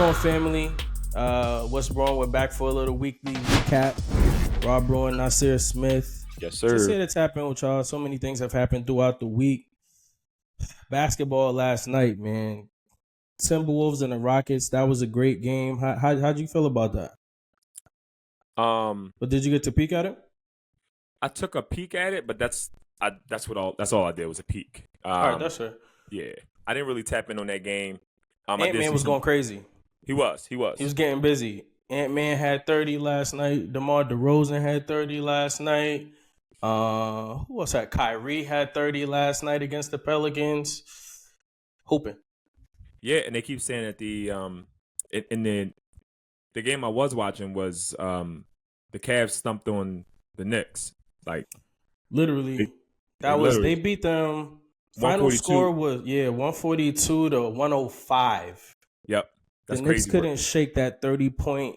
going, family? What's wrong? We're back for a little weekly recap. Rob Bruin, Nasir Smith. Yes, Just sir. here to tap in with y'all. So many things have happened throughout the week. Basketball last night, man. Timberwolves and the Rockets. That was a great game. How'd you feel about that? But did you get to peek at it? I took a peek at it, but that's all I did was a peek. All right, that's fair. Yeah, I didn't really tap in on that game. Ant-Man was going crazy. He was. He was getting busy. Ant-Man had 30 last night. DeMar DeRozan had 30 last night. Who else had? Kyrie had 30 last night against the Pelicans. Hooping. Yeah, and they keep saying that the game I was watching was the Cavs stumped on the Knicks. Like literally, they beat them. Final score was 142 to 105. Yep. That's the Knicks crazy couldn't shake that 30-point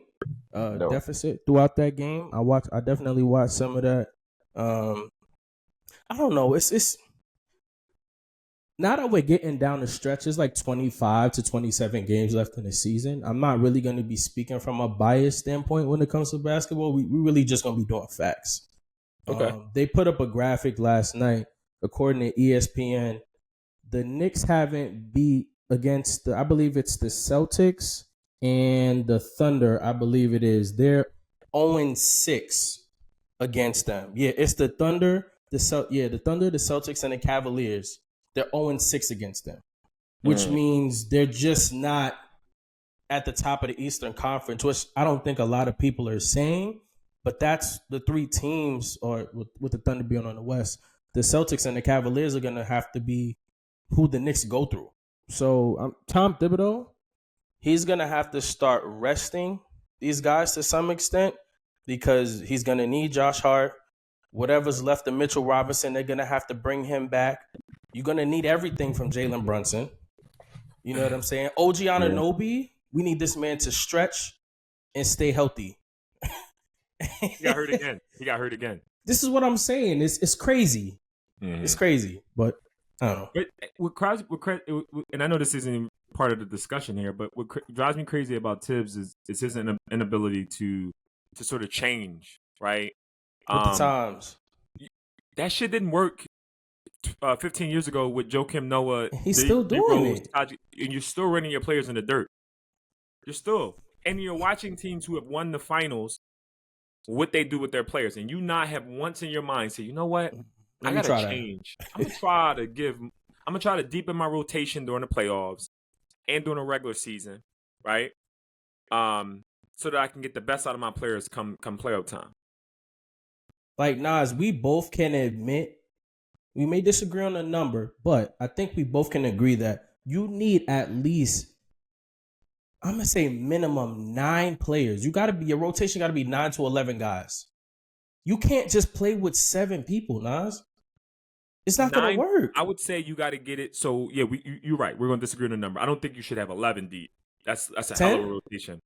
deficit throughout that game. I definitely watched some of that. I don't know. It's now that we're getting down the stretch, it's like 25 to 27 games left in the season. I'm not really going to be speaking from a biased standpoint when it comes to basketball. We really just going to be doing facts. Okay. They put up a graphic last night, according to ESPN. The Knicks haven't beat against I believe it's the Celtics and the Thunder. I believe it is. They're 0-6 against them. Yeah, it's the Thunder, the Celtics, and the Cavaliers. They're 0-6 against them, which means they're just not at the top of the Eastern Conference, which I don't think a lot of people are saying. But that's the three teams, or with the Thunder being on the West, the Celtics and the Cavaliers are going to have to be who the Knicks go through. So Tom Thibodeau, he's going to have to start resting these guys to some extent because he's going to need Josh Hart. Whatever's left of Mitchell Robinson, they're going to have to bring him back. You're going to need everything from Jalen Brunson. You know what I'm saying? OG Anunoby, we need this man to stretch and stay healthy. He got hurt again. This is what I'm saying. It's crazy. Mm-hmm. It's crazy, but I don't know. But and I know this isn't part of the discussion here, but what drives me crazy about Tibbs is his inability to sort of change, right? With the times. That shit didn't work 15 years ago with Joakim Noah. He's still doing it. And you're still running your players in the dirt. And you're watching teams who have won the finals, what they do with their players. And you not have once in your mind say, you know what? I got to change. I'm going to try to deepen my rotation during the playoffs and during the regular season, right? So that I can get the best out of my players come playoff time. Like, Nas, we both can admit, we may disagree on the number, but I think we both can agree that you need at least, I'm going to say minimum 9 players. Your rotation got to be 9 to 11 guys. You can't just play with 7 people, Nas. It's not going to work. I would say you got to get it. So, yeah, you're right. We're going to disagree on the number. I don't think you should have 11 deep. That's a 10? Hell of a rotation.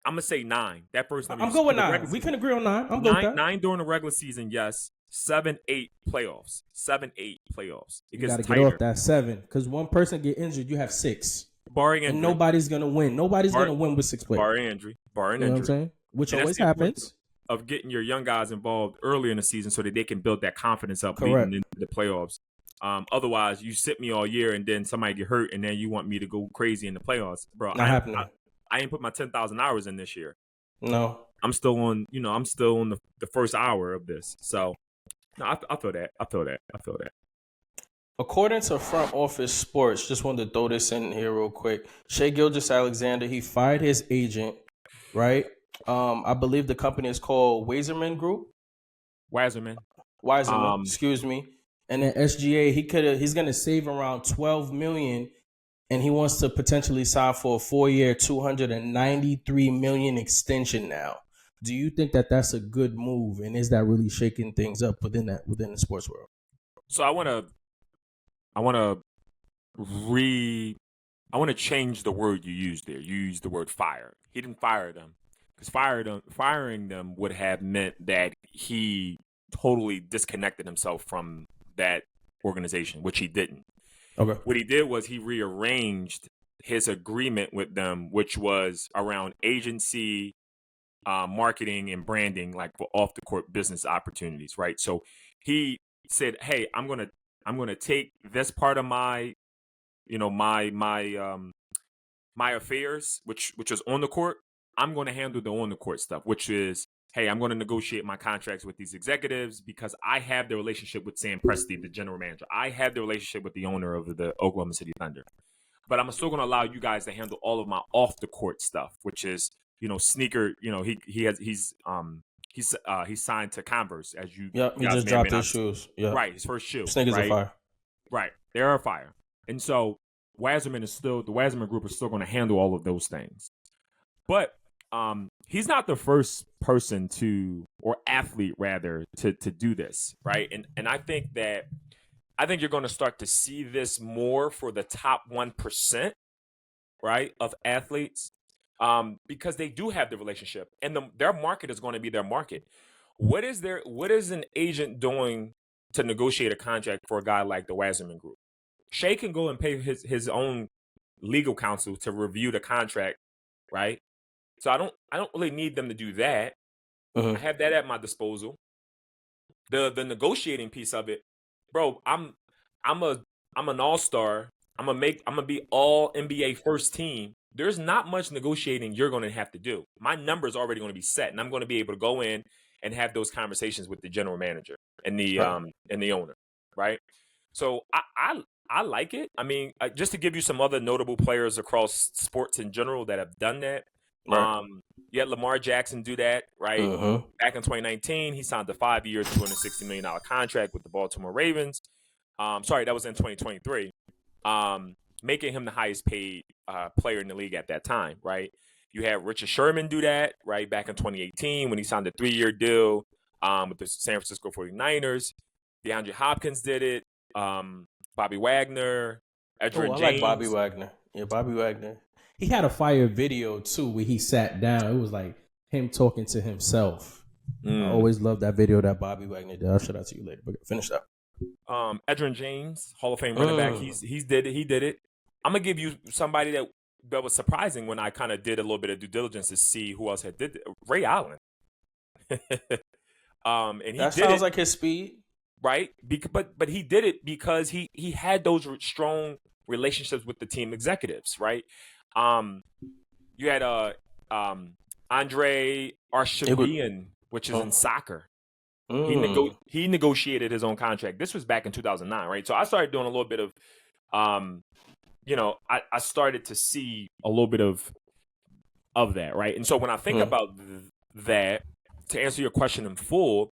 I'm going to say 9. That first number. I'm going with 9. We can agree on 9. I'm good with that. 9 during the regular season, yes. 7, 8 playoffs. 7, 8 playoffs. You got to get off that 7. Because one person get injured, you have 6. Barring injury. And nobody's going to win. Nobody's going to win with 6 players. Barring injury. You know what I'm saying? Which always happens. Of getting your young guys involved earlier in the season so that they can build that confidence up leading into the playoffs. Otherwise, you sit me all year and then somebody get hurt and then you want me to go crazy in the playoffs. Bro, I ain't put my 10,000 hours in this year. No. I'm still on the first hour of this. So, no, I feel that. According to Front Office Sports, just wanted to throw this in here real quick. Shai Gilgeous-Alexander, he fired his agent, right? I believe the company is called Wasserman Group. Wasserman, excuse me. And then SGA, he's gonna save around $12 million, and he wants to potentially sign for a 4-year, $293 million extension now. Do you think that that's a good move, and is that really shaking things up within the sports world? So I want to change the word you used there. You used the word fire. He didn't fire them. Because firing them would have meant that he totally disconnected himself from that organization, which he didn't. Okay. What he did was he rearranged his agreement with them, which was around agency, marketing, and branding, like for off the court business opportunities, right? So he said, "Hey, I'm gonna take this part of my, my affairs, which is on the court. I'm going to handle the on the court stuff, which is, hey, I'm going to negotiate my contracts with these executives because I have the relationship with Sam Presti, the general manager. I have the relationship with the owner of the Oklahoma City Thunder. But I'm still going to allow you guys to handle all of my off the court stuff, which is, sneaker. He's signed to Converse, as you. Yep, he just dropped his shoes. Yeah, right, his first shoe. Sneakers are fire. Right, they are fire. And so the Wasserman Group is still going to handle all of those things. But he's not the first person or athlete rather, to do this, right? And I think you're going to start to see this more for the top 1%, right, of athletes, because they do have the relationship, and their market is going to be their market. What is an agent doing to negotiate a contract for a guy like the Wasserman Group? Shai can go and pay his own legal counsel to review the contract, right? So I don't really need them to do that. I have that at my disposal. The negotiating piece of it, bro. I'm an all-star. I'm gonna be all NBA first team. There's not much negotiating you're gonna have to do. My number is already gonna be set, and I'm gonna be able to go in and have those conversations with the general manager and the owner, right? So I like it. I mean, just to give you some other notable players across sports in general that have done that. Right. You had Lamar Jackson do that, right? Back in 2019, he signed a 5-year, $260 million contract with the Baltimore Ravens. Sorry, that was in 2023, making him the highest paid player in the league at that time, right? You had Richard Sherman do that, right, back in 2018 when he signed a 3-year deal with the San Francisco 49ers. DeAndre Hopkins did it. Bobby Wagner, Edgerrin James. I like Bobby Wagner. Yeah, Bobby Wagner. He had a fire video, too, where he sat down. It was like him talking to himself. I always loved that video that Bobby Wagner did. I'll show that to you later. But finish up. Edgerrin James, Hall of Fame running back. He did it. I'm going to give you somebody that was surprising when I kind of did a little bit of due diligence to see who else had did it. Ray Allen. And he sounds like his speed. Right? But he did it because he had those strong relationships with the team executives, right? You had Andre Arshavian, which is in soccer. He negotiated his own contract. This was back in 2009, right? So I started doing a little bit of, I started to see a little bit of that, right? And so when I think about that, to answer your question in full,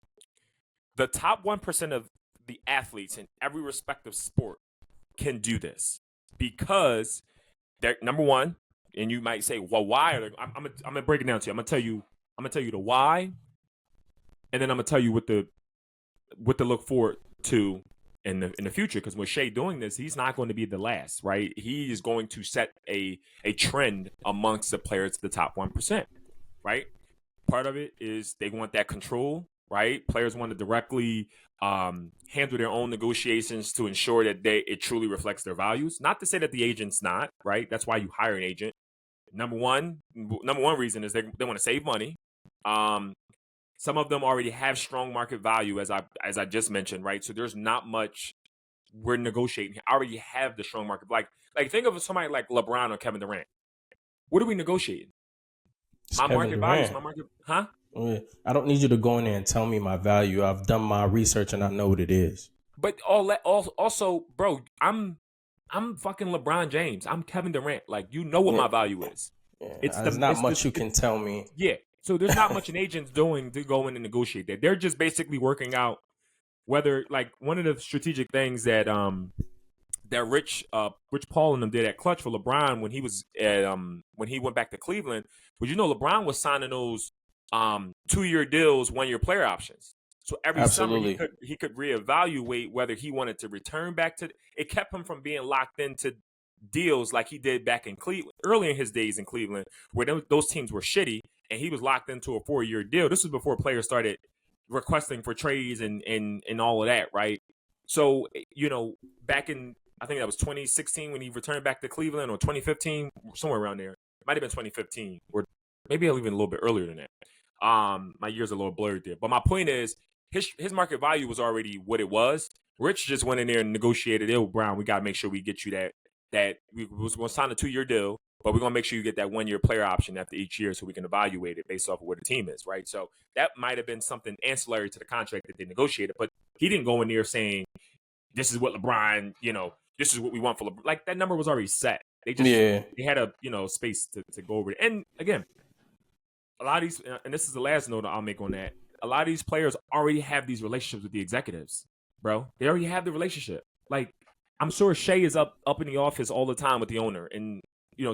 the top 1% of the athletes in every respective sport can do this because they're number one. And you might say, "Well, why?" I'm gonna break it down to you. I'm gonna tell you the why, and then I'm gonna tell you what to look forward to in the future. Because with Shai doing this, he's not going to be the last, right? He is going to set a trend amongst the players, the top 1%, right? Part of it is they want that control. Right, players want to directly handle their own negotiations to ensure that it truly reflects their values. Not to say that the agent's not, right? That's why you hire an agent. Number one reason is they want to save money. Some of them already have strong market value, as I just mentioned, right? So there's not much we're negotiating. I already have the strong market. Like think of somebody like LeBron or Kevin Durant. What are we negotiating? My market value is my market, huh? I don't need you to go in there and tell me my value. I've done my research and I know what it is. But also, bro, I'm fucking LeBron James. I'm Kevin Durant. Like, you know what my value is. Yeah, there's not much you can tell me. Yeah. So there's not much an agent's doing to go in and negotiate that. They're just basically working out whether, like, one of the strategic things that that Rich Paul and them did at Clutch for LeBron when he was when he went back to Cleveland was, LeBron was signing those 2-year deals, 1-year player options. So every summer he could reevaluate whether he wanted to return back to it. Kept him from being locked into deals like he did back in Cleveland, early in his days in Cleveland, where those teams were shitty and he was locked into a 4-year deal. This was before players started requesting for trades and all of that, right? So, back in I think that was 2016 when he returned back to Cleveland, or 2015, somewhere around there. It might have been 2015, or maybe even a little bit earlier than that. My years are a little blurred there. But my point is, his market value was already what it was. Rich just went in there and negotiated, Brown, we got to make sure we get you that we was going to sign a 2-year deal, but we're going to make sure you get that 1-year player option after each year so we can evaluate it based off of where the team is, right? So that might have been something ancillary to the contract that they negotiated, but he didn't go in there saying, this is what LeBron, this is what we want for LeBron. Like, that number was already set. They just they had a space to go over it. And again, a lot of these, and this is the last note I'll make on that, a lot of these players already have these relationships with the executives, bro. They already have the relationship. Like, I'm sure Shai is up in the office all the time with the owner and,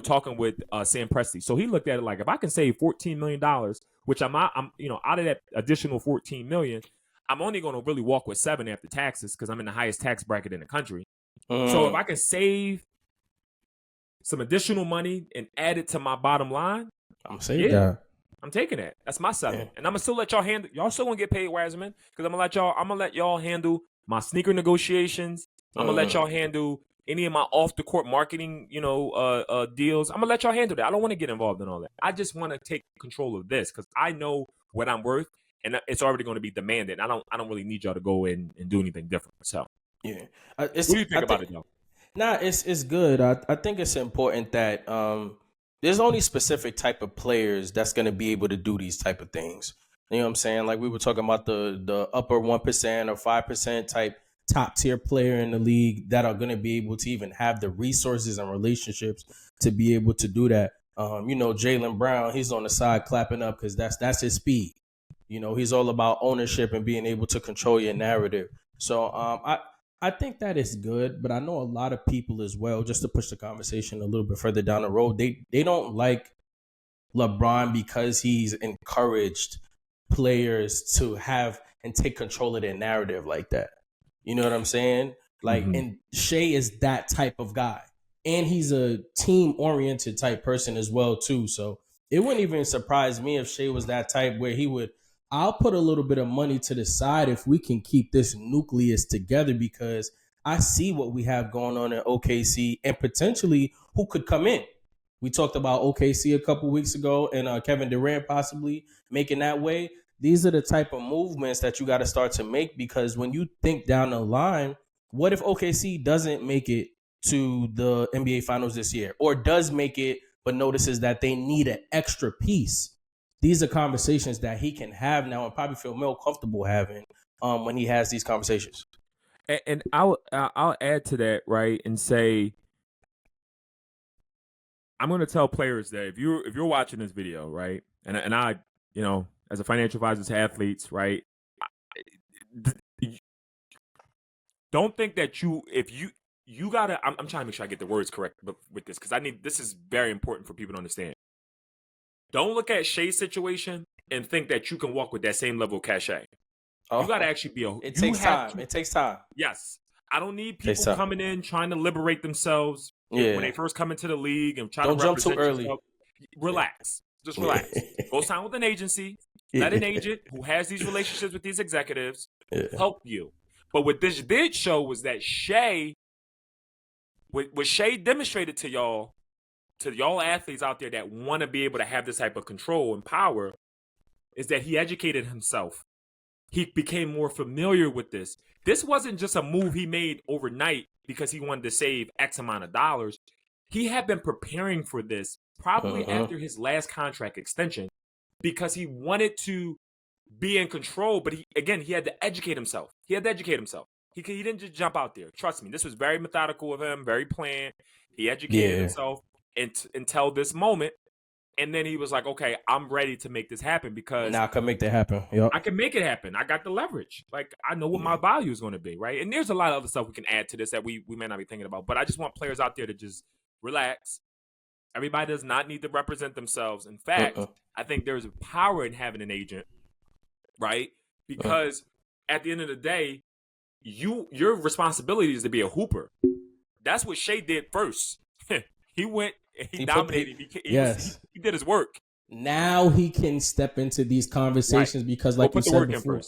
talking with Sam Presti. So he looked at it like, if I can save $14 million, which I'm out of that additional $14 million, I'm only going to really walk with 7 after taxes because I'm in the highest tax bracket in the country. So if I can save some additional money and add it to my bottom line, I'm taking that. That's my 7. Yeah. And I'm gonna still let y'all handle. Y'all still gonna get paid, Wiseman, because I'm gonna let y'all handle my sneaker negotiations. I'm gonna let y'all handle any of my off the court marketing, deals. I'm gonna let y'all handle that. I don't want to get involved in all that. I just want to take control of this because I know what I'm worth, and it's already going to be demanded. I don't really need y'all to go in and do anything different. So yeah, what do you think about it, though? Nah, it's good. I think it's important that there's only specific type of players that's going to be able to do these type of things. You know what I'm saying? Like we were talking about the upper 1% or 5% type top tier player in the league that are going to be able to even have the resources and relationships to be able to do that. Jaylen Brown, he's on the side clapping up because that's his speed. He's all about ownership and being able to control your narrative. So I think that is good, but I know a lot of people as well, just to push the conversation a little bit further down the road, they don't like LeBron because he's encouraged players to have and take control of their narrative like that. You know what I'm saying? Like, and Shai is that type of guy. And he's a team-oriented type person as well, too. So it wouldn't even surprise me if Shai was that type where he would, I'll put a little bit of money to the side if we can keep this nucleus together because I see what we have going on in OKC and potentially who could come in. We talked about OKC a couple weeks ago and Kevin Durant possibly making that way. These are the type of movements that you got to start to make because when you think down the line, what if OKC doesn't make it to the NBA Finals this year or does make it but notices that they need an extra piece? These are conversations that he can have now and probably feel more comfortable having when he has these conversations. And I'll add to that, right, and say I'm going to tell players that if you're watching this video, right, and I, as a financial advisor to athletes, right, don't think that you gotta. I'm trying to make sure I get the words correct with this because this is very important for people to understand. Don't look at Shai's situation and think that you can walk with that same level of cachet. You got to actually be It takes time. It takes time. Yes. I don't need people coming in trying to liberate themselves when they first come into the league and try to represent jump too early. Yourself. Relax. Just relax. Go sign with an agency. Let an agent who has these relationships with these executives help you. But what this did show was that Shai, what Shai demonstrated to y'all athletes out there that want to be able to have this type of control and power, is that he educated himself. He became more familiar with this. This wasn't just a move he made overnight because he wanted to save X amount of dollars. He had been preparing for this probably after his last contract extension because he wanted to be in control. But he had to educate himself. He didn't just jump out there. Trust me, this was very methodical of him, very planned. He educated himself until this moment. And then he was like, okay, I'm ready to make this happen because now I can make that happen. Yep. I can make it happen. I got the leverage. Like, I know what my value is going to be, right? And there's a lot of other stuff we can add to this that we may not be thinking about. But I just want players out there to just relax. Everybody does not need to represent themselves. In fact, I think there's power in having an agent, right? Because at the end of the day, your responsibility is to be a hooper. That's what Shai did first. He went and he dominated. He did his work. Now he can step into these conversations because, like you said before,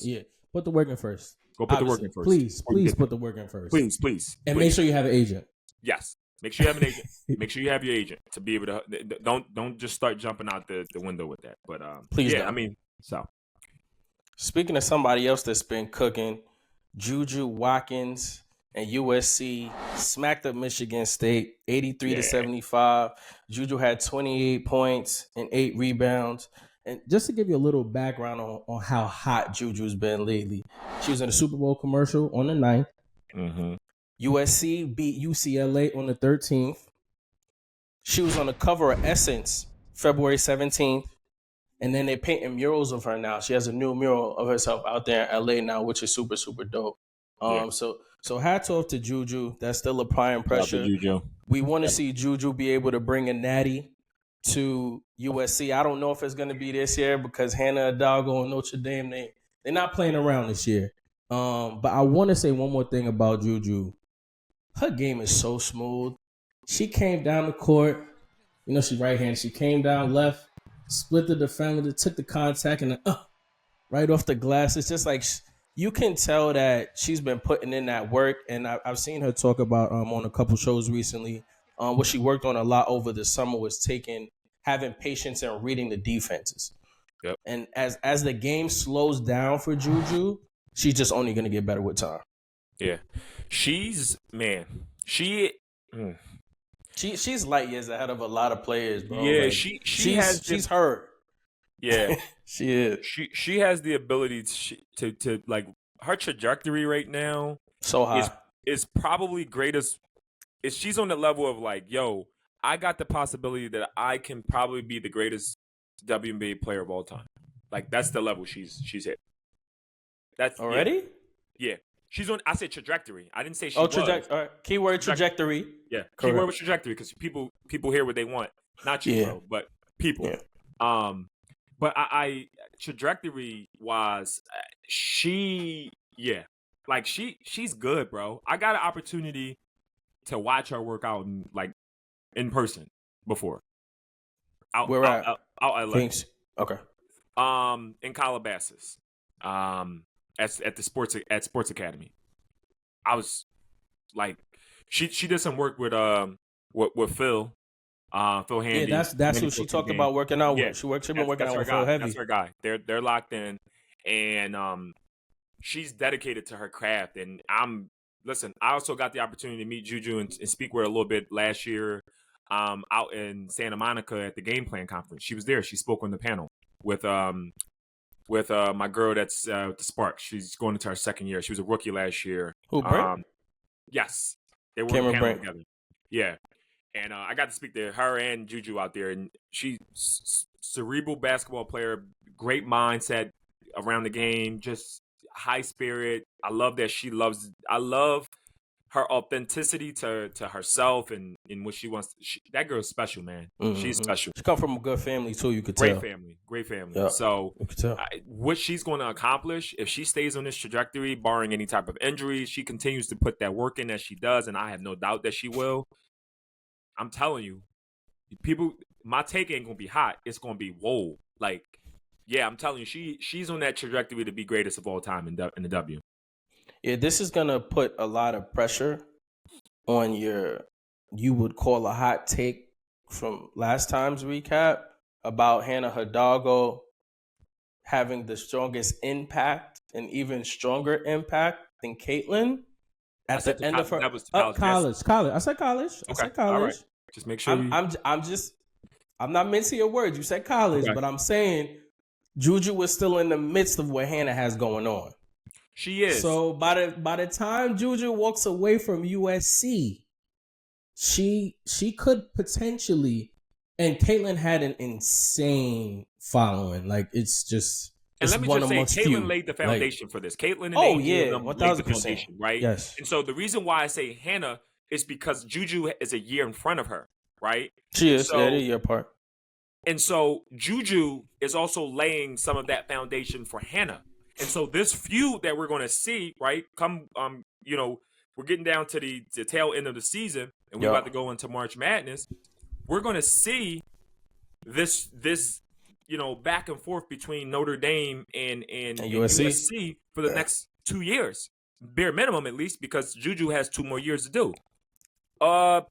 Put the work in first. Go put the work in first. Please put the work in first. Please. And make sure you have an agent. Yes. Make sure you have an agent. Make sure you have your agent to be able to. Don't just start jumping out the window with that. But please, yeah, don't. I mean, so. Speaking of somebody else that's been cooking, JuJu Watkins and USC smacked up Michigan State 83-75. JuJu had 28 points and 8 rebounds. And just to give you a little background on how hot JuJu's been lately, she was in a Super Bowl commercial on the 9th. Mm-hmm. USC beat UCLA on the 13th. She was on the cover of Essence February 17th. And then they're painting murals of her now. She has a new mural of herself out there in LA now, which is super, super dope. So hats off to JuJu. That's still applying pressure. We want to see JuJu be able to bring a natty to USC. I don't know if it's going to be this year because Hannah Hidalgo and Notre Dame, they're not playing around this year. But I want to say one more thing about JuJu. Her game is so smooth. She came down the court. You know, she's right-handed. She came down left, split the defender, took the contact, and right off the glass. It's just like you can tell that she's been putting in that work. And I've seen her talk about on a couple shows recently. What she worked on a lot over the summer was having patience and reading the defenses. Yep. And as the game slows down for JuJu, she's just only going to get better with time. Yeah. She's light years ahead of a lot of players, bro. Yeah, like, she's her. Yeah. She is. She has the ability to like her trajectory right now so high. Is probably greatest. She's on the level of like, yo, I got the possibility that I can probably be the greatest WNBA player of all time. Like that's the level she's hit. That's already? Yeah. She's on. I said trajectory. I didn't say she. Trajectory. All right. Keyword trajectory. Yeah. Correct. Keyword was trajectory because people hear what they want. Not you, bro, but people. Yeah. But I trajectory wise, she's good, bro. I got an opportunity to watch her work out in person before. Where at? Out at LA. Thanks. Okay. In Calabasas. At the Sports Academy. I was like, she did some work with Phil. Phil Handy. Yeah, that's who she talked about working out with. She been working out with Phil Heavy. That's her guy. They're locked in, and she's dedicated to her craft. And I also got the opportunity to meet JuJu and speak with her a little bit last year, out in Santa Monica at the Game Plan Conference. She was there. She spoke on the panel with my girl that's with the Sparks. She's going into her second year. She was a rookie last year. Who, Brent? Yes, they were on the panel together. Yeah. And I got to speak to her and JuJu out there, and she's cerebral basketball player, great mindset around the game, just high spirit. I love that I love her authenticity to herself and what she wants. That girl's special, man. Mm-hmm. She's special. She come from a good family too. You could tell. Great family. Yeah, so what she's going to accomplish if she stays on this trajectory, barring any type of injuries, she continues to put that work in as she does, and I have no doubt that she will. I'm telling you, people, my take ain't gonna be hot. It's gonna be whoa. Like, yeah, I'm telling you, she's on that trajectory to be greatest of all time in the W. Yeah, this is gonna put a lot of pressure on you would call a hot take from last time's recap about Hannah Hidalgo having the strongest impact and even stronger impact than Caitlin. At the end of her college. I said college. Okay. I said college. All right. Just make sure. I'm not mincing your words. You said college, but I'm saying JuJu was still in the midst of what Hannah has going on. She is. So by the time JuJu walks away from USC, she could potentially, and Caitlin had an insane following. Like it's just. And let me just say, Caitlin laid the foundation for this. Caitlin and AJ laid the foundation, right? Yes. And so the reason why I say Hannah is because JuJu is a year in front of her, right? She is. That is your part. And so JuJu is also laying some of that foundation for Hannah. And so this feud that we're going to see, right? Come, we're getting down to the tail end of the season, and we're about to go into March Madness. We're going to see this back and forth between Notre Dame and USC? USC for the next 2 years, bare minimum at least, because JuJu has 2 more years to do. I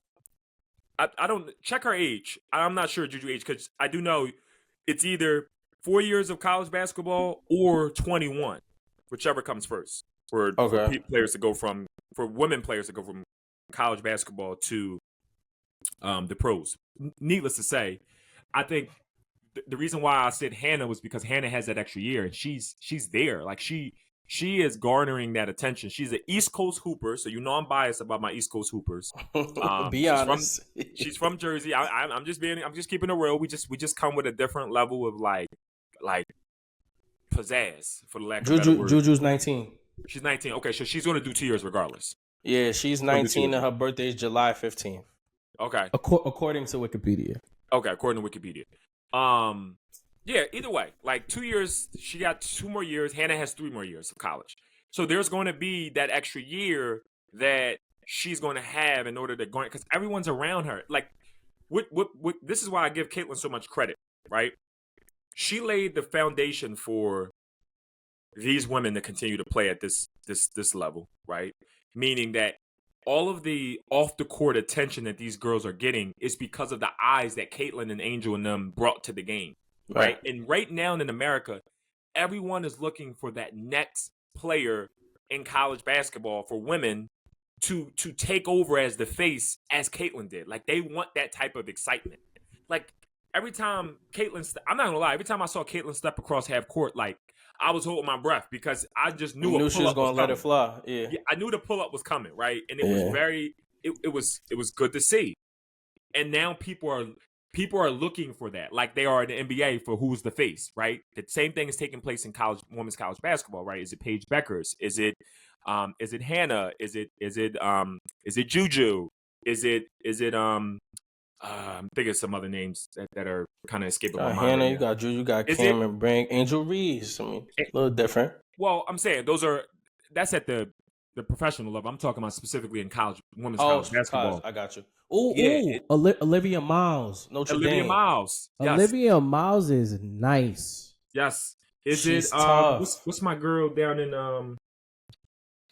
don't check her age. I'm not sure JuJu age, because I do know it's either 4 years of college basketball or 21, whichever comes first. For players to go from women players to go from college basketball to the pros. Needless to say, I think the reason why I said Hannah was because Hannah has that extra year, and she's there. Like she is garnering that attention. She's an East Coast hooper, so I'm biased about my East Coast hoopers. Be honest. She's from Jersey. I'm just keeping it real. We just come with a different level of like pizzazz, for the lack of a better word. JuJu's 19. She's 19. Okay, so she's going to do 2 years regardless. Yeah, she's 19 and her birthday is July 15th. Okay. According to Wikipedia. Okay, according to Wikipedia. Yeah, either way, like 2 years, she got 2 more years. Hannah has 3 more years of college. So there's going to be that extra year that she's going to have in order to go, because everyone's around her. Like, what this is why I give Caitlin so much credit, right? She laid the foundation for these women to continue to play at this level, right? Meaning that all of the off the court attention that these girls are getting is because of the eyes that Caitlin and Angel and them brought to the game, right? And right now in America, everyone is looking for that next player in college basketball for women to take over as the face, as Caitlin did. Like, they want that type of excitement. Like, every time Caitlin, I'm not gonna lie, every time I saw Caitlin step across half court, like, I was holding my breath because I just knew she was going to let it fly. Yeah, I knew the pull-up was coming, right? And it was very, it was good to see. And now people are looking for that, like they are in the NBA for who's the face, right? The same thing is taking place in women's college basketball, right? Is it Paige Beckers? Is it Hannah? Is it JuJu? Is it I'm thinking of some other names that are kind of escaping my mind. Hannah, you got JuJu, you got Cameron Brink, Angel Reese. I mean, a little different. Well, I'm saying that's at the professional level. I'm talking about specifically in women's college basketball. I got you. Olivia Miles, Notre Dame. Olivia Miles. Yes. Olivia Miles is nice. Yes. She's tough. What's my girl down in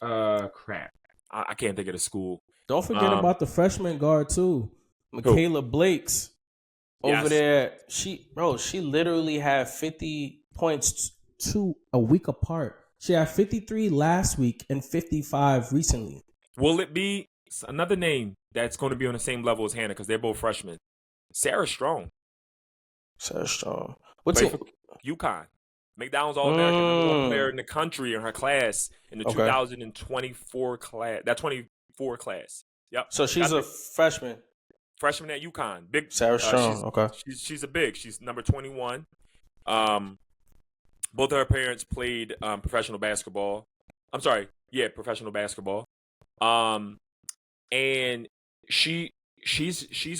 crap? I can't think of the school. Don't forget about the freshman guard too. Michaela Blakes over there. She literally had 50 points a week apart. She had 53 last week and 55 recently. Will it be another name that's going to be on the same level as Hannah, because they're both freshmen? Sarah Strong. What's it? UConn. McDonald's All-American number 1 player in the country in her class in the 2024 class. That 24 class. Yep. So she's a freshman. Freshman at UConn. Big Sarah Strong. She's a big. She's number 21. Both of her parents played professional basketball. I'm sorry. Yeah, professional basketball. And she's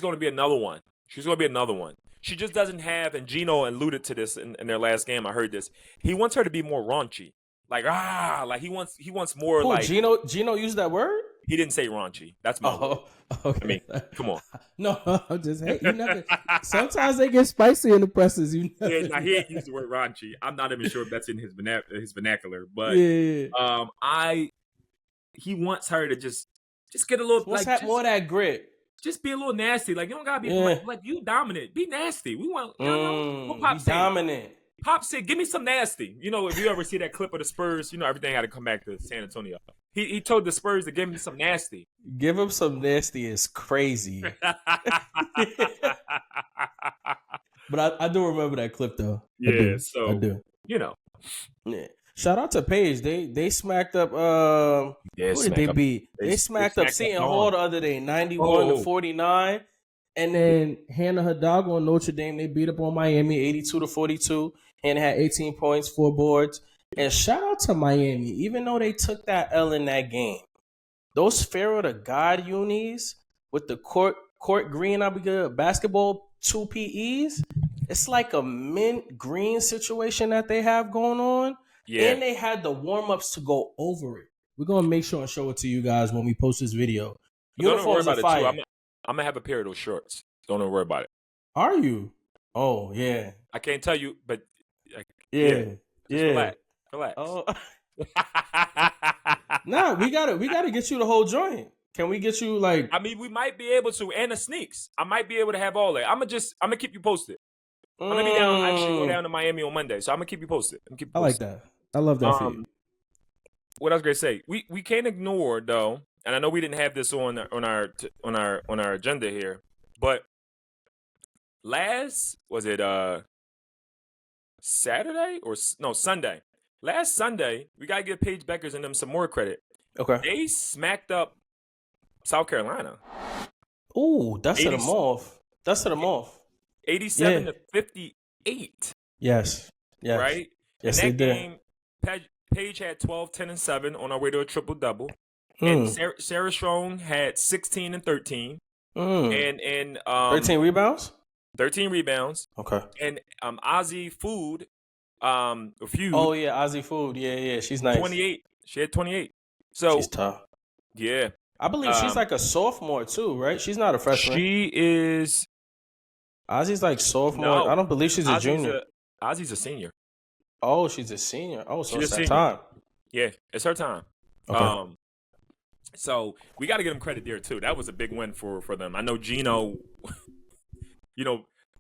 going to be another one. She's going to be another one. She just doesn't have, and Gino alluded to this in their last game. I heard this. He wants her to be more raunchy. Like he wants more. Like Gino used that word? He didn't say raunchy. That's my word. Okay. I mean, come on. No, I'm just you never. Sometimes they get spicy in the presses. He ain't used the word raunchy. I'm not even sure if that's in his vernacular, but he wants her to just get a little more of that grit. Just be a little nasty. Like, you don't gotta be like you dominant. Be nasty. We want what Pop said. Dominant. Pop said, "Give me some nasty." If you ever see that clip of the Spurs, everything had to come back to San Antonio. He told the Spurs to give him some nasty. Give him some nasty is crazy. But I do remember that clip though. Yeah, I do. Yeah. Shout out to Paige. They smacked up. Who did they beat? They smacked up Seton Hall the other day, 91-49. And then Hannah Hidalgo and Notre Dame, they beat up on Miami, 82-42. Hannah had 18 points, 4 boards. And shout out to Miami, even though they took that L in that game. Those Pharaoh to God unis with the court green basketball 2 PEs, it's like a mint green situation that they have going on. Yeah. And they had the warm-ups to go over it. We're going to make sure and show it to you guys when we post this video. Uniforms are fire. I'm going to have a pair of those shorts. Don't worry about it. Are you? Oh yeah. I can't tell you, but Yeah. Just Yeah. relax. Oh. Nah, we gotta get you the whole joint. Can we get you like? I mean, we might be able to, and the sneaks. I might be able to have all that. I'm gonna keep you posted. I'm gonna be down. Actually, go down to Miami on Monday, so I'm gonna keep you posted. I like that. I love that for you. What I was gonna say, we can't ignore though, and I know we didn't have this on our agenda here, but Saturday or no Sunday? Last Sunday, we gotta give Paige Beckers and them some more credit. Okay. They smacked up South Carolina. Ooh, dusted them off. 87-58. Yes. Right? Yes, in that they game, Paige had 12, 10, and 7 on our way to a triple-double. did. And Sarah Strong had 16 and 13. And 13 rebounds? 13 rebounds. Okay. And Ozzy Food, Feud. Oh yeah, Ozzy Food. Yeah, she's nice. 28. She had 28. So she's tough. Yeah. I believe she's like a sophomore too, right? She's not a freshman. She is. Ozzy's like sophomore. No, I don't believe she's a junior. Ozzy's a senior. Oh, she's a senior. Oh, so it's that senior. time. Yeah, it's her time. Okay. So we got to give them credit there too. That was a big win for them. I know Gino.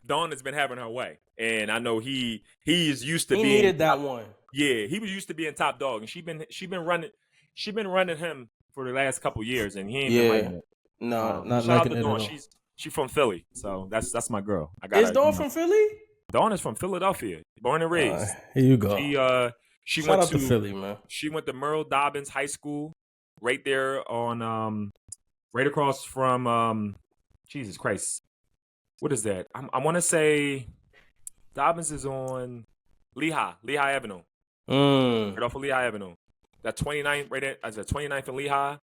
Dawn has been having her way, and I know he is used to. He needed that one. Yeah, he was used to being top dog, and she been running him for the last couple years, and he ain't been liking it. No, not shout liking out to Dawn. it. She's from Philly, so that's my girl. Is Dawn from Philly? Dawn is from Philadelphia, born and raised. Here you go. She shout went out to Philly, man. She went to Merle Dobbins High School, right there on right across from Jesus Christ. What is that? I want to say Dobbins is on Lehigh Avenue. Right off of Lehigh Avenue. That 29th right there. I said 29th and Lehigh.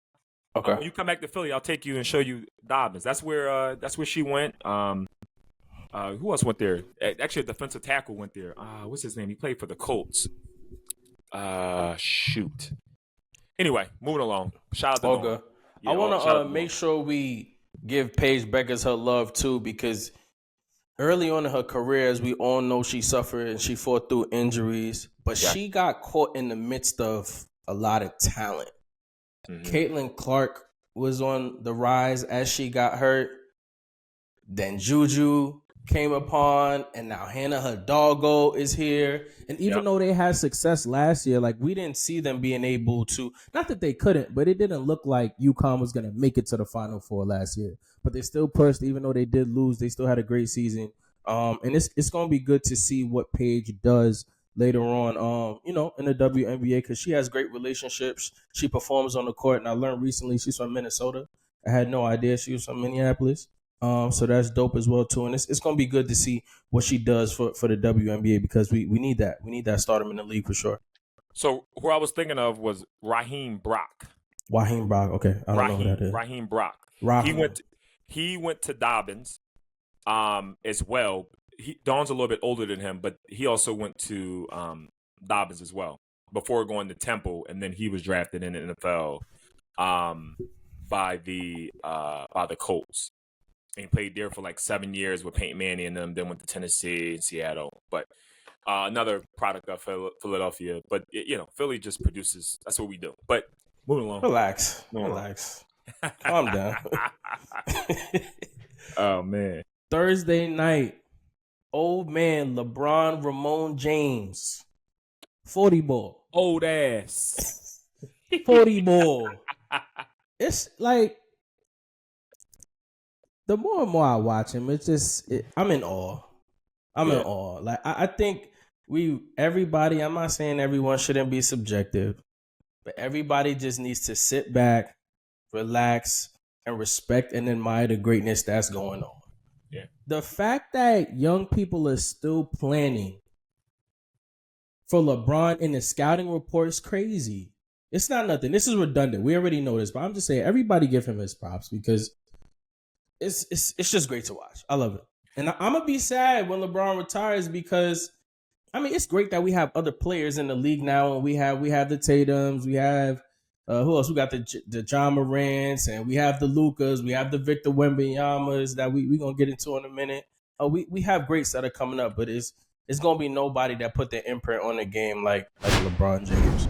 Okay. When you come back to Philly, I'll take you and show you Dobbins. That's where she went. Who else went there? Actually, a defensive tackle went there. What's his name? He played for the Colts. Shoot. Anyway, moving along. Shout out to Dawn. Yeah, I want to make sure we give Paige Beckers her love too, because early on in her career, as we all know, she suffered and she fought through injuries, but she got caught in the midst of a lot of talent. Caitlin Clark was on the rise as she got hurt. Then JuJu came upon, and now Hannah Hidalgo is here. And even though they had success last year, like we didn't see them being able to, not that they couldn't, but it didn't look like UConn was going to make it to the Final Four last year. But they still pushed, even though they did lose, they still had a great season. And it's going to be good to see what Paige does later on, in the WNBA, because she has great relationships. She performs on the court, and I learned recently she's from Minnesota. I had no idea she was from Minneapolis. So that's dope as well too, and it's gonna be good to see what she does for the WNBA, because we need that. We need that stardom in the league for sure. So who I was thinking of was Raheem Brock. Raheem Brock, okay, I don't know who that is. Raheem Brock. Raheem. He went to Dobbins, as well. Dawn's a little bit older than him, but he also went to Dobbins as well before going to Temple, and then he was drafted in the NFL by the Colts. And he played there for like 7 years with Peyton Manning and them. Then went to Tennessee and Seattle. But another product of Philadelphia. But Philly just produces. That's what we do. But moving along. Relax. Calm down. Oh man. Thursday night, old man LeBron Ramon James, 40 ball. Old ass. 40 ball. It's like, the more and more I watch him, I'm in awe. I'm in awe. Like I think everybody, I'm not saying everyone shouldn't be subjective, but everybody just needs to sit back, relax, and respect and admire the greatness that's going on. Yeah. The fact that young people are still planning for LeBron in the scouting report is crazy. It's not nothing. This is redundant. We already know this, but I'm just saying everybody give him his props, because it's just great to watch. I love it. And I'm going to be sad when LeBron retires, because, I mean, it's great that we have other players in the league now. And we have the Tatums. We have, who else? We got the John Morants, and we have the Lucas. We have the Victor Wembanyama's that we going to get into in a minute. we have greats that are coming up, but it's gonna be nobody that put their imprint on the game like LeBron James.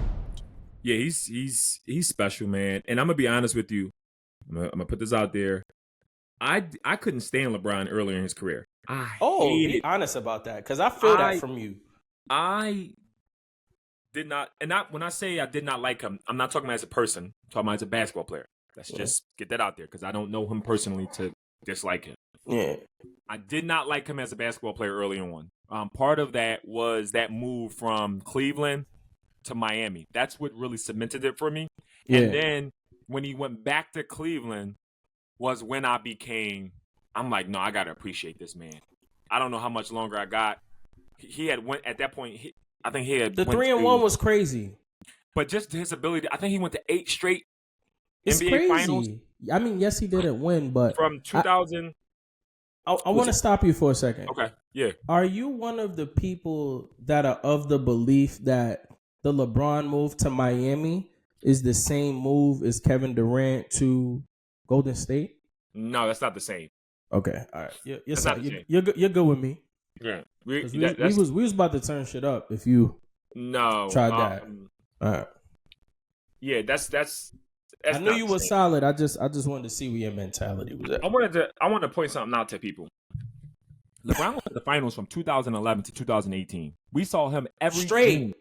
Yeah, he's special, man. And I'm gonna be honest with you. I'm gonna put this out there. I couldn't stand LeBron earlier in his career. Be honest about that, because I feel that from you. I did not, and when I say I did not like him, I'm not talking about as a person. I'm talking about as a basketball player. Let's just get that out there, because I don't know him personally to dislike him. Yeah, I did not like him as a basketball player early on. Part of that was that move from Cleveland to Miami. That's what really cemented it for me. Yeah. And then when he went back to Cleveland was when I'm like, no, I got to appreciate this man. I don't know how much longer I got. He had went at that point. I think he had the 3-1 was crazy, but just his ability. I think he went to 8 straight it's NBA crazy. finals. I mean, yes, he didn't win, but from 2000. I want to stop you for a second. Okay, yeah. Are you one of the people that are of the belief that the LeBron move to Miami is the same move as Kevin Durant to Golden State? No, that's not the same. Okay, all right. You're good with me. Yeah, we was about to turn shit up if you tried that. All right. Yeah, that's I knew you were solid. I just wanted to see where your mentality was at. I wanted to point something out to people. LeBron went to the finals from 2011 to 2018. We saw him every June.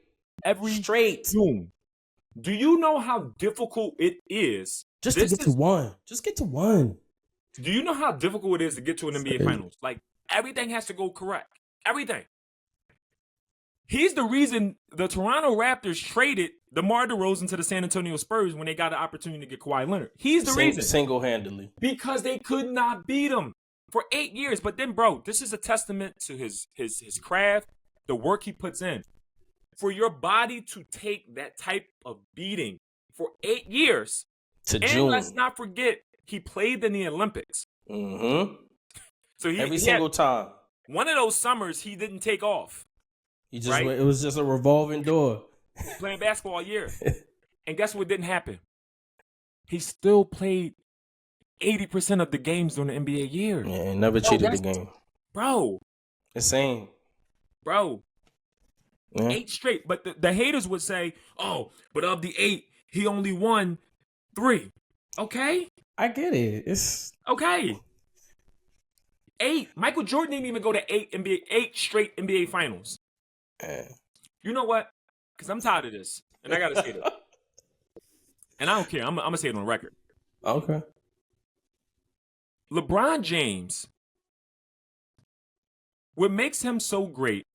Do you know how difficult it is to get to one? Just get to one. Do you know how difficult it is to get to an NBA Finals? Like, everything has to go correct. Everything. He's the reason the Toronto Raptors traded DeMar DeRozan to the San Antonio Spurs when they got an opportunity to get Kawhi Leonard. He's the reason. Single-handedly. Because they could not beat him for 8 years. But then, bro, this is a testament to his craft, the work he puts in. For your body to take that type of beating for 8 years. And let's not forget, he played in the Olympics. Mm-hmm. So every single time. One of those summers, he didn't take off. He just went, it was just a revolving door. Playing basketball all year. And guess what didn't happen? He still played 80% of the games during the NBA year. Yeah, never cheated the game. Bro. Insane. Bro. Yeah. 8 straight. But the haters would say, oh, but of the 8, he only won 3. Okay? I get it. It's okay. 8. Michael Jordan didn't even go to 8 straight NBA finals. You know what? Because I'm tired of this. And I got to say this. And I don't care. I'm going to say it on record. Okay. LeBron James, what makes him so great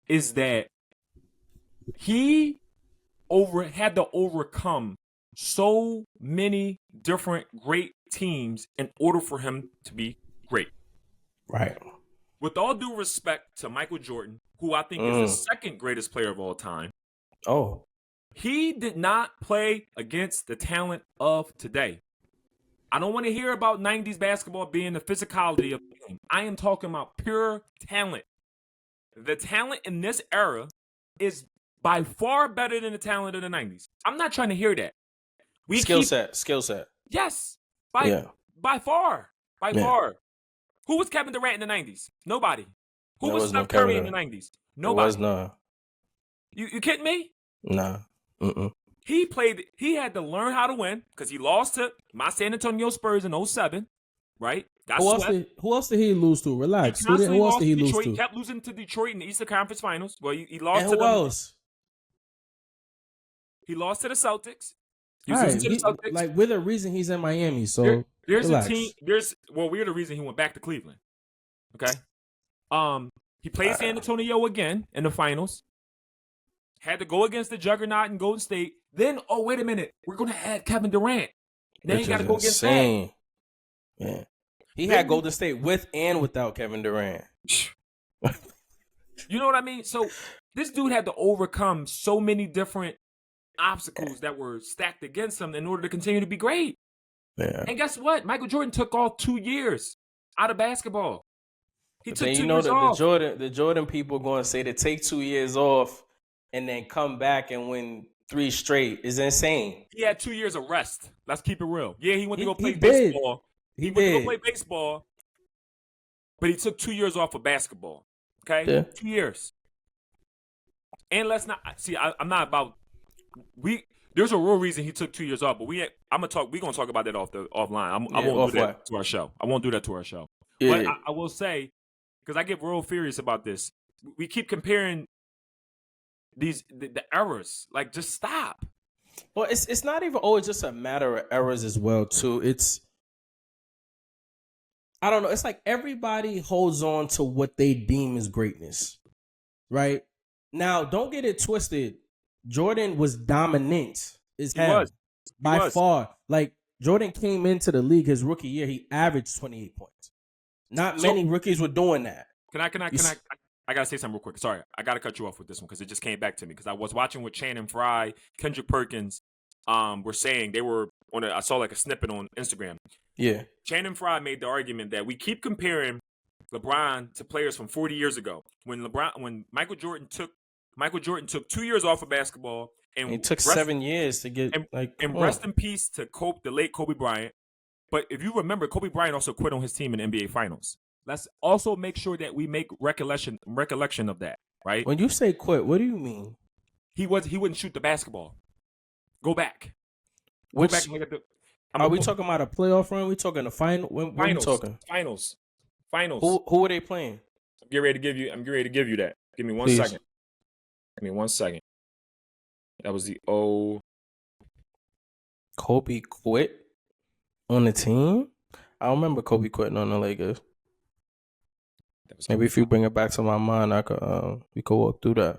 is that he had to overcome so many different great teams in order for him to be great. Right. With all due respect to Michael Jordan, who I think is the second greatest player of all time. Oh. He did not play against the talent of today. I don't want to hear about 90s basketball being the physicality of the game. I am talking about pure talent. The talent in this era is by far better than the talent of the 90s. I'm not trying to hear that. Skill set. Yes. By far. By far. Who was Kevin Durant in the 90s? Nobody. Who was Steph Curry in the 90s? Nobody. There was none. You kidding me? Nah. He had to learn how to win because he lost to my San Antonio Spurs in 2007, right? Who else did he lose to? Relax. Who else did he lose to? He kept losing to Detroit in the Eastern Conference Finals. Well, he lost to who else? He lost to the Celtics. He was losing to the Celtics. Like, with a reason he's in Miami, so there's relax. A team. We're the reason he went back to Cleveland. Okay. He played San Antonio again in the finals. Had to go against the juggernaut in Golden State. Then, oh, wait a minute. We're going to add Kevin Durant. Then he got to go against that. Yeah. He had Golden State with and without Kevin Durant. You know what I mean? So this dude had to overcome so many different obstacles that were stacked against him in order to continue to be great. Yeah. And guess what? Michael Jordan took off 2 years out of basketball. He took 2 years off. The Jordan people are going to say to take 2 years off and then come back and win 3 straight is insane. He had 2 years of rest. Let's keep it real. Yeah, he went to go play baseball. He went to go play baseball. but he took 2 years off of basketball. Okay, Yeah. 2 years. And let's not see. I'm not about There's a real reason he took 2 years off, but we're gonna talk about that offline. I won't do that to our show. I won't do that to our show. Yeah. But I will say, because I get real furious about this. We keep comparing the errors. Like, just stop. Well, it's not even always just a matter of errors as well, too. I don't know. It's like everybody holds on to what they deem as greatness, right? Now, don't get it twisted. Jordan was dominant as hell. By far. Like, Jordan came into the league his rookie year. He averaged 28 points. Not many rookies were doing that. I gotta say something real quick. Sorry, I gotta cut you off with this one because it just came back to me. Because I was watching what Channing Frye, Kendrick Perkins, were saying. They were I saw like a snippet on Instagram. Yeah. Channing Frye made the argument that we keep comparing LeBron to players from 40 years ago. When Michael Jordan took 2 years off of basketball, and it took 7 years to get rest in peace to the late Kobe Bryant. But if you remember, Kobe Bryant also quit on his team in the NBA Finals. Let's also make sure that we make recollection of that, right? When you say quit, what do you mean? He wouldn't shoot the basketball. Go back. Are we talking about a playoff run? We talking the final? When are we talking? Finals. Who are they playing? I'm getting ready to give you that. Give me 1 second. Give me 1 second. That was the Kobe quit on the team? I don't remember Kobe quitting on the Lakers. Maybe if you bring it back to my mind, we could walk through that.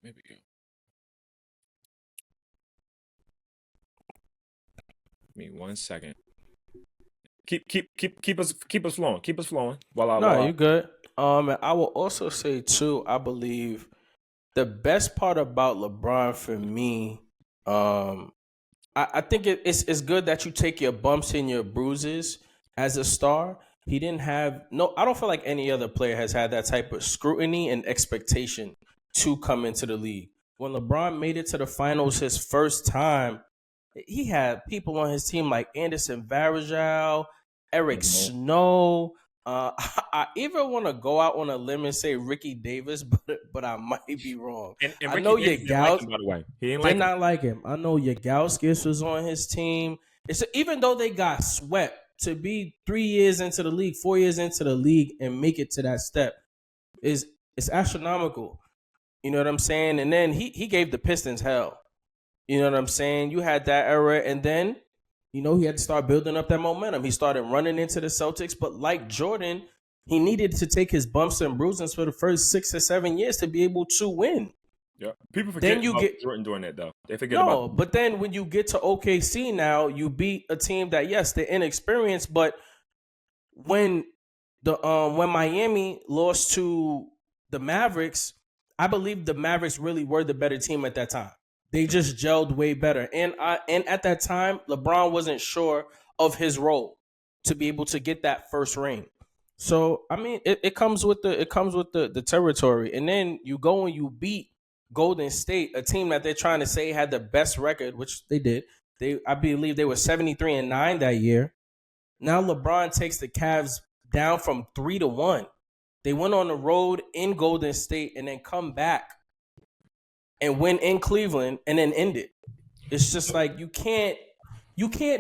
Maybe. Give me 1 second. Keep us flowing. Keep us flowing. You good. And I will also say too, I believe the best part about LeBron for me, I think it's good that you take your bumps and your bruises as a star. He didn't have I don't feel like any other player has had that type of scrutiny and expectation to come into the league. When LeBron made it to the finals his first time, he had people on his team like Anderson Varejao, Eric Snow. I even want to go out on a limb and say Ricky Davis, but I might be wrong. And I know Yagowski, by the way. He did not like him. I know Yagowski was on his team. Even though they got swept, to be 3 years into the league, 4 years into the league, and make it to that step is astronomical. You know what I'm saying? And then he gave the Pistons hell. You know what I'm saying? You had that era, and then, he had to start building up that momentum. He started running into the Celtics, but like Jordan, he needed to take his bumps and bruises for the first 6 or 7 years to be able to win. Yeah, people forget about Jordan doing that, though. They forget about but then when you get to OKC now, you beat a team that, yes, they're inexperienced, but when Miami lost to the Mavericks, I believe the Mavericks really were the better team at that time. They just gelled way better. And at that time, LeBron wasn't sure of his role to be able to get that first ring. So, I mean, it comes with the territory. And then you go and you beat Golden State, a team that they're trying to say had the best record, which they did. I believe they were 73-9 that year. Now LeBron takes the Cavs down from 3-1. They went on the road in Golden State and then come back and win in Cleveland and then end it. It's just like you can't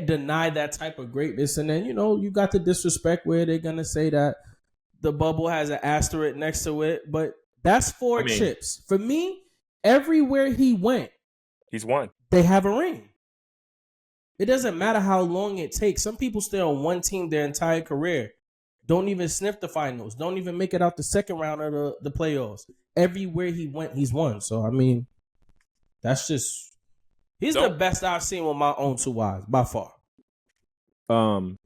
deny that type of greatness. And then, you got the disrespect where they're going to say that the bubble has an asterisk next to it. But that's four chips. For me, everywhere he went, he's won. They have a ring. It doesn't matter how long it takes. Some people stay on one team their entire career. Don't even sniff the finals. Don't even make it out the second round of the playoffs. Everywhere he went, he's won. So, I mean, that's just... He's the best I've seen with my own two eyes, by far. So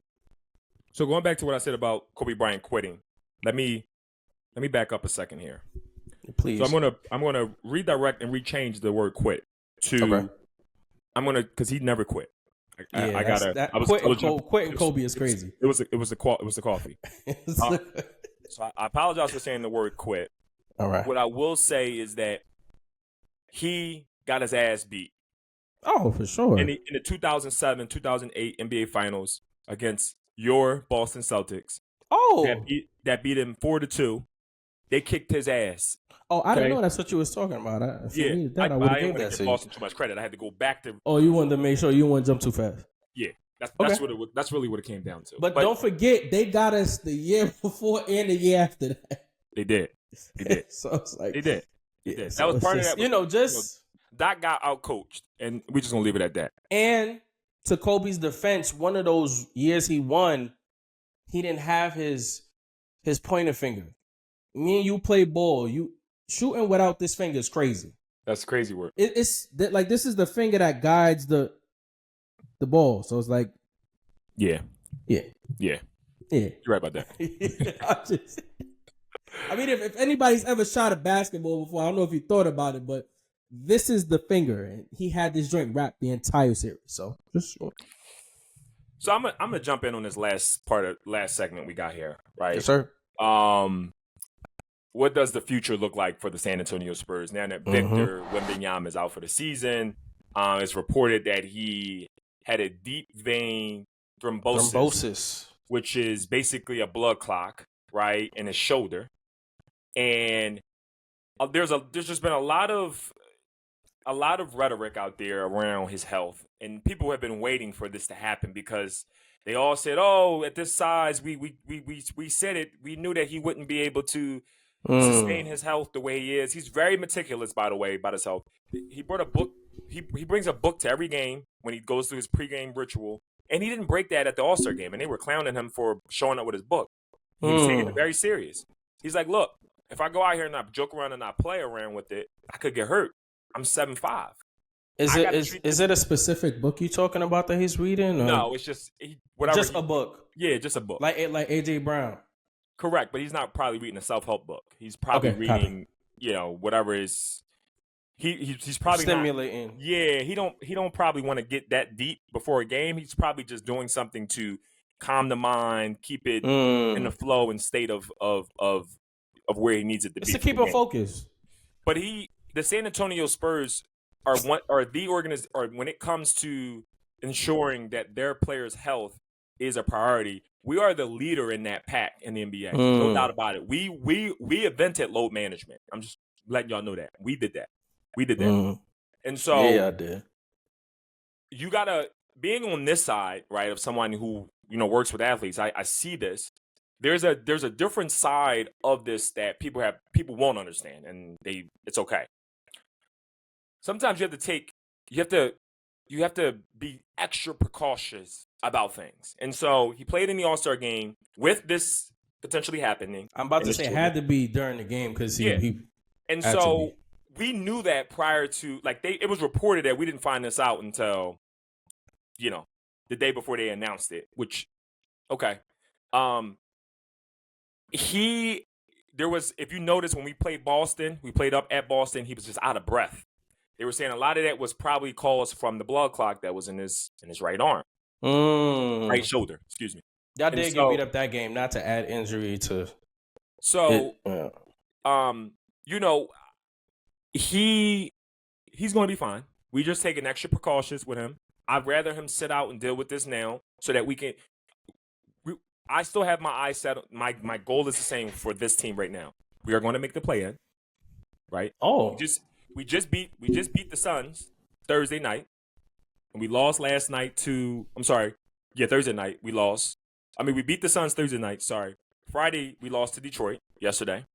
going back to what I said about Kobe Bryant quitting, let me back up a second here. Please. So I'm gonna redirect and rechange the word quit to because he never quit. Quitting Kobe is crazy. It was the coffee. So I apologize for saying the word quit. All right. What I will say is that he got his ass beat. Oh, for sure. In the 2007-2008 NBA Finals against your Boston Celtics. Oh, that beat him 4-2. They kicked his ass. Oh, I didn't know that's what you was talking about. If you needed that, I would have gave that to you. Boston too much credit. I had to go back to. Oh, you wanted to make sure you wouldn't jump too fast. Yeah, that's what it. That's really what it came down to. But don't forget, they got us the year before and the year after that. They did. So it's like they did. Yeah, that was part of that. Doc got outcoached, and we're just gonna leave it at that. And to Kobe's defense, one of those years he won, he didn't have his pointer finger. Me and you play ball. You shooting without this finger is crazy. That's crazy work. It's like this is the finger that guides the ball. So it's like, yeah. You're right about that. I mean, if anybody's ever shot a basketball before, I don't know if you thought about it, but this is the finger, and he had this joint wrapped the entire series. So just sure. So I'm gonna jump in on this last segment we got here, right? Yes, sir. What does the future look like for the San Antonio Spurs now that Victor Wembanyama is out for the season? It's reported that he had a deep vein thrombosis, which is basically a blood clot, right, in his shoulder. And there's just been a lot of rhetoric out there around his health, and people have been waiting for this to happen because they all said, "Oh, at this size, we said it. We knew that he wouldn't be able to sustain his health the way he is." He's very meticulous, by the way, about his health. He brought a book. He brings a book to every game when he goes through his pregame ritual, and he didn't break that at the All-Star game, and they were clowning him for showing up with his book. He was taking it very serious. He's like, "Look, if I go out here and not joke around and not play around with it, I could get hurt. I'm 7'5". Is it a specific book you talking about that he's reading? Or? No, it's just whatever. Just a book. Yeah, just a book. Like AJ Brown. Correct, but he's not probably reading a self-help book. He's probably reading, whatever is. He's probably stimulating. Not, yeah, he don't probably want to get that deep before a game. He's probably just doing something to calm the mind, keep it in the flow and state of where he needs it to be. It's to keep it focused. But the San Antonio Spurs are the organization, or when it comes to ensuring that their players' health is a priority, we are the leader in that pack in the NBA. No doubt about it. We invented load management. I'm just letting y'all know that. We did that. And so I did. You gotta, being on this side, right, of someone who works with athletes, I see this. There's a different side of this that people won't understand, and it's okay. Sometimes you have to be extra precautious about things. And so he played in the All-Star game with this potentially happening. I'm about to say it had to be during the game because he and so we knew that prior to, it was reported that we didn't find this out until the day before they announced it, which okay. If you notice, when we played up at Boston, he was just out of breath. They were saying a lot of that was probably caused from the blood clot that was in his right arm. Right shoulder, excuse me. Y'all did get beat up that game, not to add injury to. So, he's going to be fine. We just taking extra precautions with him. I'd rather him sit out and deal with this now so that we can. I still have my eyes set. My goal is the same for this team right now. We are going to make the play-in, right? Oh, we just beat the Suns Thursday night, and we lost last night to. I'm sorry, Thursday night we lost. We beat the Suns Thursday night. Sorry, Friday we lost to Detroit yesterday.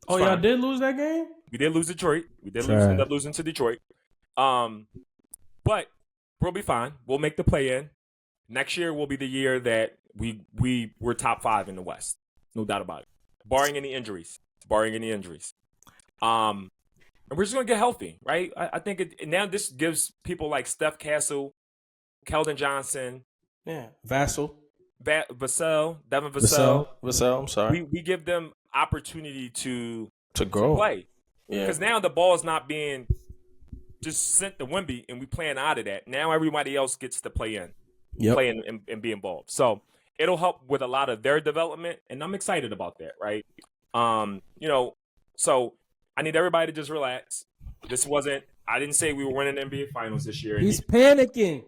Y'all did lose that game? We did lose Detroit. We did end up losing to Detroit. But we'll be fine. We'll make the play-in. Next year will be the year that we're top 5 in the West. No doubt about it. Barring any injuries. And we're just going to get healthy, right? I think now this gives people like Steph Castle, Keldon Johnson. Yeah. Devin Vassell. I'm sorry. We give them opportunity to grow. To play. Yeah. Because now the ball is not being just sent to Wemby and we playing out of that. Now everybody else gets to play in. Play in and be involved. So it'll help with a lot of their development, and I'm excited about that, right? So I need everybody to just relax. This wasn't I didn't say we were winning the NBA Finals this year. He's panicking.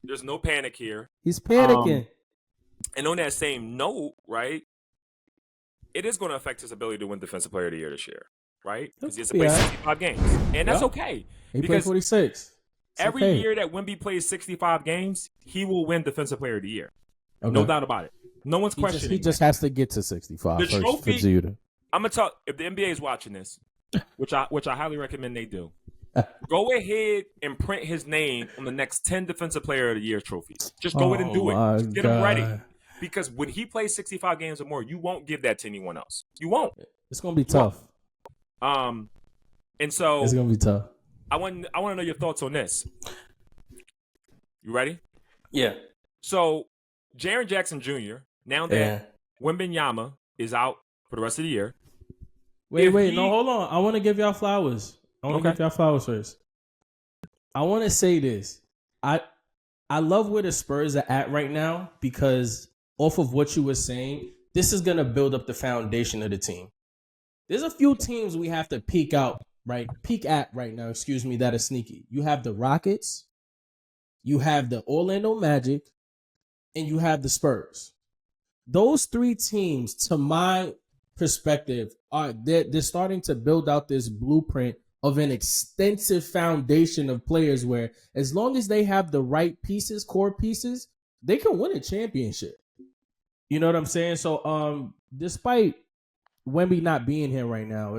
There's no panic here. He's panicking. And on that same note, right, it is going to affect his ability to win Defensive Player of the Year this year, right? Because he has to play 65 games. And that's okay. He played 46. Every year that Wemby plays 65 games, he will win Defensive Player of the Year. Okay. No doubt about it. No one's questioning. He just has to get to 65 the first trophy, for Judah. I'm going to talk, if the NBA is watching this, which I highly recommend they do, go ahead and print his name on the next 10 Defensive Player of the Year trophies. Just go ahead and do it. Just get him ready. Because when he plays 65 games or more, you won't give that to anyone else. You won't. It's going to be tough. And so it's going to be tough. I want to know your thoughts on this. You ready? Yeah. So, Jaren Jackson Jr., now that Wembanyama is out for the rest of the year. Wait, no, hold on. I want to give y'all flowers. Give y'all flowers first. I want to say this. I love where the Spurs are at right now because off of what you were saying, this is going to build up the foundation of the team. There's a few teams we have to peek at right now, that are sneaky. You have the Rockets, you have the Orlando Magic, and you have the Spurs. Those three teams, to my perspective, they're starting to build out this blueprint of an extensive foundation of players where as long as they have the right pieces, core pieces, they can win a championship. You know what I'm saying? So despite Wemby not being here right now,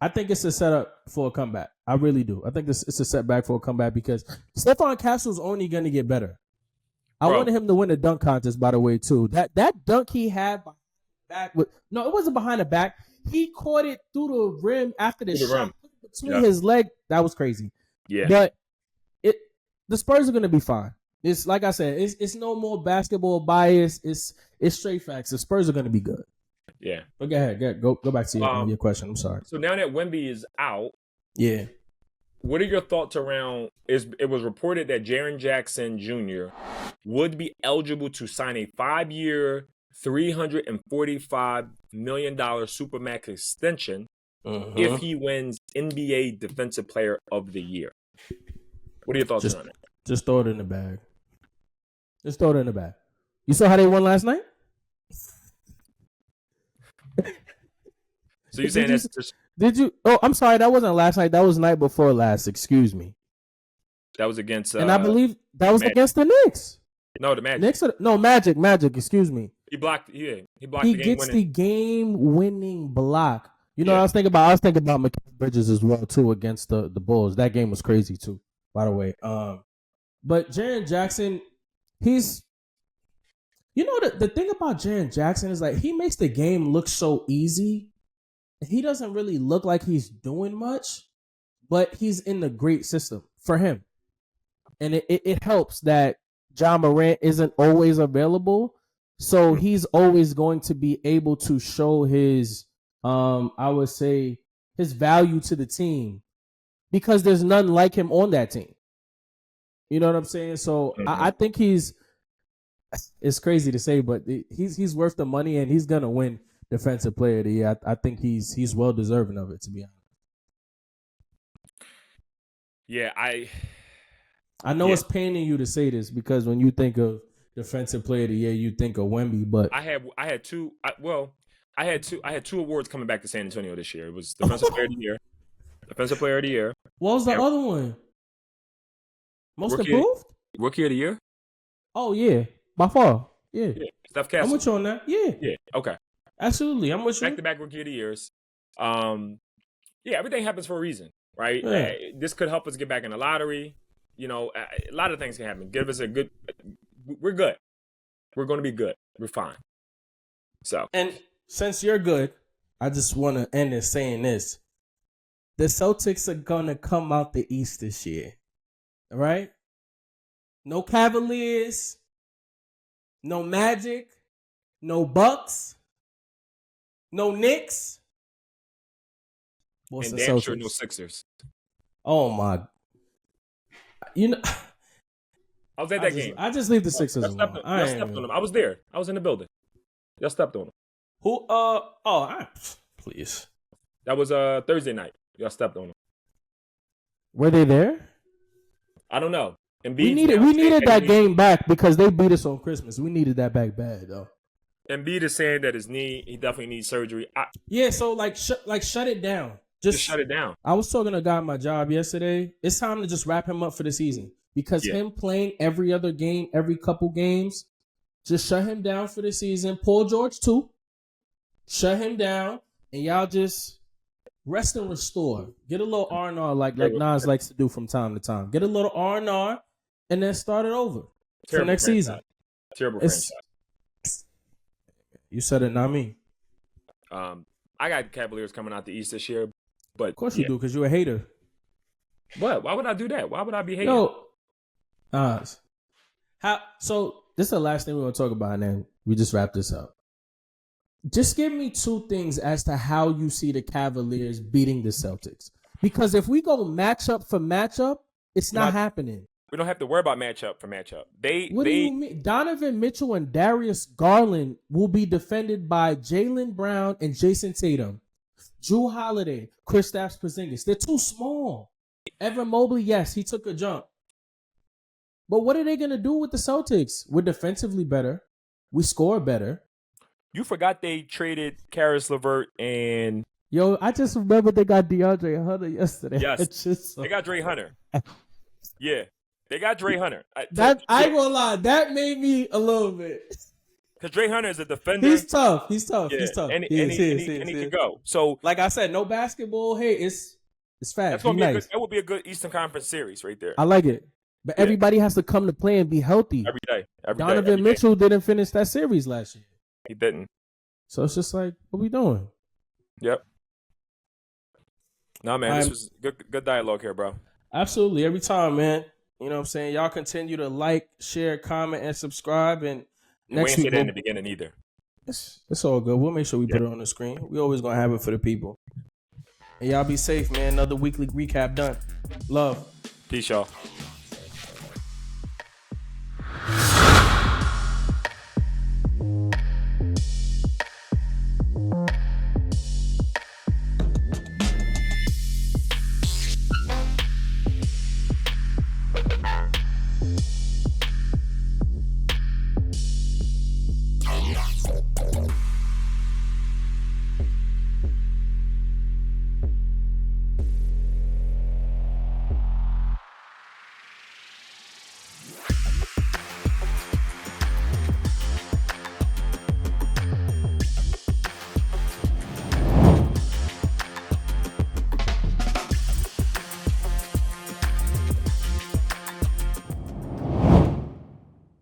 I think it's a setup for a comeback. I really do. I think it's a setback for a comeback because Stephon Castle's only going to get better. I wanted him to win the dunk contest, by the way, too. That dunk he had it wasn't behind the back. He caught it through the rim after the shot between his leg. That was crazy. Yeah. But the Spurs are going to be fine. It's like I said, it's no more basketball bias. It's straight facts. The Spurs are going to be good. Yeah. But go ahead. Go back to your question. I'm sorry. So now that Wemby is out, yeah. What are your thoughts around? It was reported that Jaren Jackson Jr. would be eligible to sign a 5-year, $345 million Supermax extension if he wins NBA Defensive Player of the Year. What are your thoughts on it? Just throw it in the bag. You saw how they won last night? So you're saying that's just... Did you? Oh, I'm sorry. That wasn't last night. That was night before last. Excuse me. That was against... and I believe that was against the Knicks. No, the Magic. Magic. Excuse me. He blocked the game. He gets the game-winning block. You know, I was thinking about Mikal Bridges as well too against the Bulls. That game was crazy too, by the way. But Jaren Jackson, he's, the thing about Jaren Jackson is like he makes the game look so easy. He doesn't really look like he's doing much, but he's in the great system for him, and it helps that Ja Morant isn't always available. So he's always going to be able to show his, I would say, his value to the team because there's none like him on that team. You know what I'm saying? So I think it's crazy to say, but he's worth the money and he's going to win Defensive Player of the Year. I think he's well deserving of it, to be honest. Yeah, I know it's paining you to say this because when you think of Defensive Player of the Year, you think of Wemby, but I had two awards coming back to San Antonio this year. It was Defensive Player of the Year. What was the other one? Most improved? Rookie of the Year? Oh yeah, by far. Yeah. Steph Castle. I'm with you on that. Yeah. Yeah. Okay. Absolutely, I'm with you. Back-to-back Rookie of the Years. Everything happens for a reason, right? Yeah. This could help us get back in the lottery. You know, a lot of things can happen. Give us a good. We're good. We're going to be good. We're fine. So, and since you're good, I just want to end it saying this: the Celtics are going to come out the East this year. All right? No Cavaliers, no Magic, no Bucks, no Knicks. And damn sure no Sixers. Oh my! I was at that game. I just leave the Sixers alone. Y'all stepped on them. I was there. I was in the building. Y'all stepped on them. Who? Please. That was Thursday night. Y'all stepped on them. Were they there? I don't know. We needed that game back because they beat us on Christmas. We needed that back bad though. Embiid is saying that his knee, he definitely needs surgery. So shut it down. Just shut it down. I was talking to a guy at my job yesterday. It's time to just wrap him up for the season because him playing every other game, every couple games, just shut him down for the season. Paul George too. Shut him down, and y'all just rest and restore. Get a little R&R like Nas likes to do from time to time. Get a little R&R, and then start it over for next season. Terrible franchise. You said it, not me. I got Cavaliers coming out the East this year, but of course you do because you're a hater. What? Why would I do that? Why would I be hating? So this is the last thing we're gonna talk about, and then we just wrap this up. Just give me two things as to how you see the Cavaliers beating the Celtics. Because if we go matchup for matchup, it's not happening. We don't have to worry about matchup for matchup. What do you mean? Donovan Mitchell and Darius Garland will be defended by Jaylen Brown and Jason Tatum. Jrue Holiday, Kristaps Porzingis. They're too small. Evan Mobley, yes, he took a jump. But what are they going to do with the Celtics? We're defensively better. We score better. You forgot they traded Karis LeVert and... Yo, I just remember they got DeAndre Hunter yesterday. Yes, they got Dre Hunter. Yeah, they got Dre Hunter. I ain't gonna lie, that made me a little bit. Because Dre Hunter is a defender. He's tough. Yeah. And he can go. So, like I said, no basketball. Hey, it's fast. That would be a good Eastern Conference series right there. I like it. But everybody has to come to play and be healthy. Every day. Donovan Mitchell didn't finish that series last year. He didn't. So it's just like, what we doing? Yep. No, man, this was good dialogue here, bro. Absolutely. Every time, man. You know what I'm saying? Y'all continue to like, share, comment, and subscribe. And next week, we ain't say that in the beginning either. It's all good. We'll make sure we put it on the screen. We always going to have it for the people. And y'all be safe, man. Another weekly recap done. Love. Peace, y'all.